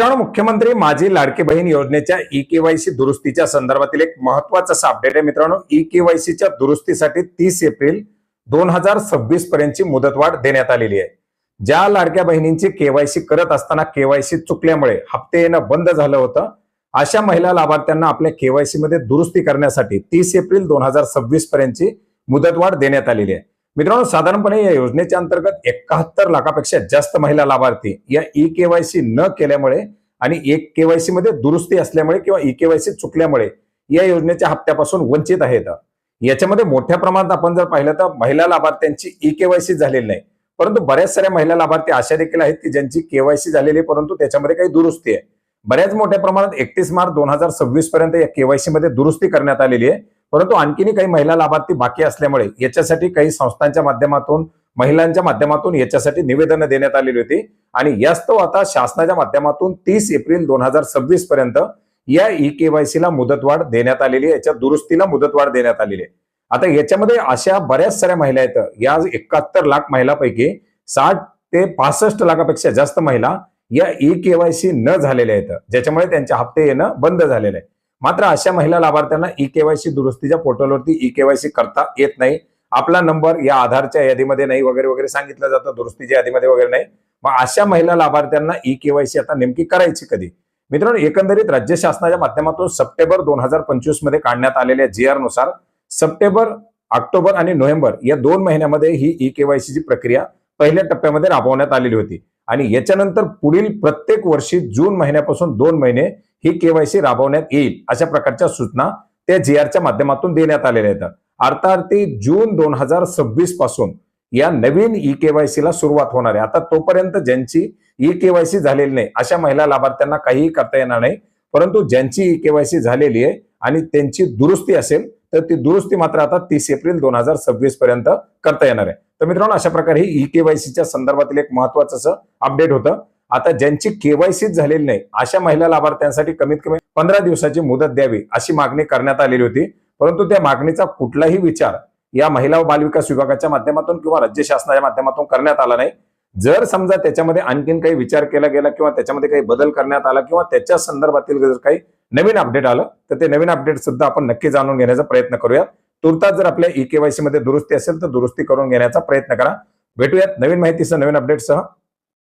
मित्रांनो, मुख्यमंत्री माझी लाडकी बहीण योजनेच्या ई-केवायसी दुरुस्तीच्या संदर्भातील एक महत्त्वाचा असा अपडेट आहे। मित्रांनो, ई-केवायसीच्या दुरुस्तीसाठी 30 एप्रिल 2026 पर्यंतची मुदतवाढ देण्यात आलेली आहे। ज्या लाडक्या बहिणींची केवायसी करत असताना केवायसी चुकल्यामुळे हप्ते येणं बंद झालं होतं, अशा महिला लाभार्थ्यांना आपल्या केवायसी मध्ये दुरुस्ती करण्यासाठी 30 एप्रिल 2026 पर्यंतची मुदतवाढ देण्यात आलेली आहे। मित्रांनो, साधारणपणे या योजनेच्या अंतर्गत 71 लाखापेक्षा जास्त महिला लाभार्थी या ई-केवायसी न केल्यामुळे आणि एक केवायसी मध्ये दुरुस्ती असल्यामुळे किंवा ई-केवायसी चुकल्यामुळे या योजनेच्या हप्त्यापासून वंचित आहेत। याच्यामध्ये मोठ्या प्रमाणात आपण जर पाहिलं तर महिला लाभार्थ्यांची ई-केवायसी झालेली नाही, परंतु बऱ्याच साऱ्या महिला लाभार्थी अशा देखील आहेत की ज्यांची केवायसी झालेली परंतु त्याच्यामध्ये काही दुरुस्ती आहे। बऱ्याच मोठ्या प्रमाणात 31 मार्च 2026 पर्यंत या केवायसी मध्ये दुरुस्ती करण्यात आलेली आहे, परंतु आणखीनही काही महिला लाभार्थी बाकी असल्यामुळे याच्यासाठी काही संस्थांच्या माध्यमातून महिलांच्या माध्यमातून याच्यासाठी निवेदन देण्यात आलेली होती आणि यास्तव आता शासनाच्या माध्यमातून 30 एप्रिल 2026 पर्यंत या ई-केवायसीला मुदतवाढ देण्यात आलेली आहे, याच्या दुरुस्तीला मुदतवाढ देण्यात आलेली आहे। आता याच्यामध्ये अशा बऱ्याच साऱ्या महिला आहेत, या 71 लाख महिलांपैकी 60 ते 65 लाखापेक्षा जास्त महिला या ई-केवायसी न झालेल्या आहेत, ज्याच्यामुळे त्यांचे हप्ते येणं बंद झालेले आहे। मात्र अशा महिला लाभार्थ्यांना ई-केवायसी दुरुस्तीच्या पोर्टलवरती ई-केवायसी करता येत नाही, आपला नंबर या आधारच्या यादीमध्ये नाही वगैरे वगैरे सांगितलं जातं, दुरुस्तीच्या यादीमध्ये वगैरे नाही। मग अशा महिला लाभार्थ्यांना ई-केवायसी आता नेमकी करायची कधी? मित्रांनो, एकंदरीत राज्य शासनाच्या माध्यमातून सप्टेंबर 2025 मध्ये काढण्यात आलेल्या जी-आर नुसार सप्टेंबर, ऑक्टोबर आणि नोव्हेंबर या 2 महिन्यामध्ये ही ई-केवायसीची प्रक्रिया पहिल्या टप्प्यामध्ये राबवण्यात आलेली होती आणि याच्यानंतर पुढील प्रत्येक वर्षी जून महिन्यापासून 2 महिने ही केवायसी राबवण्यात येईल, अशा प्रकारच्या सूचना त्या जी-आरच्या माध्यमातून देण्यात आलेल्या आहेत। अर्थात जून 2026 पासून या नवीन ई-केवायसीला सुरुवात होणार आहे। आता तोपर्यंत ज्यांची ई-केवायसी झालेली नाही अशा महिला लाभार्थ्यांना काहीही करता येणार नाही, परंतु ज्यांची ई-केवायसी झालेली आहे आणि त्यांची दुरुस्ती असेल तर ती दुरुस्ती मात्र आता 30 एप्रिल 2026 पर्यंत करता येणार आहे। तर मित्रांनो, अशा प्रकारे ही ई-केवायसीच्या संदर्भातील एक महत्त्वाचं असं अपडेट होतं। आता ज्यांची केवायसी झालेली नाही अशा महिला लाभार्थ्यांसाठी कमीत कमी 15 दिवसाची मुदत द्यावी अशी मागणी करण्यात आलेली होती, परंतु त्या मागणीचा कुठलाही विचार या महिला व बालविकास विभागाच्या माध्यमातून किंवा राज्य शासनाच्या माध्यमातून करण्यात आला नाही। जर समजा त्याच्यामध्ये आणखीन काही विचार केला गेला किंवा त्याच्यामध्ये काही बदल करण्यात आला किंवा त्याच्या संदर्भातील जर काही नवीन अपडेट आलं तर ते नवीन अपडेट सुद्धा आपण नक्की जाणून घेण्याचा प्रयत्न करूया। तुर्तास जर आपल्या ई-केवायसी मध्ये दुरुस्ती असेल तर दुरुस्ती करून घेण्याचा प्रयत्न करा। भेटूयात नवीन माहितीसह नवीन अपडेटसह।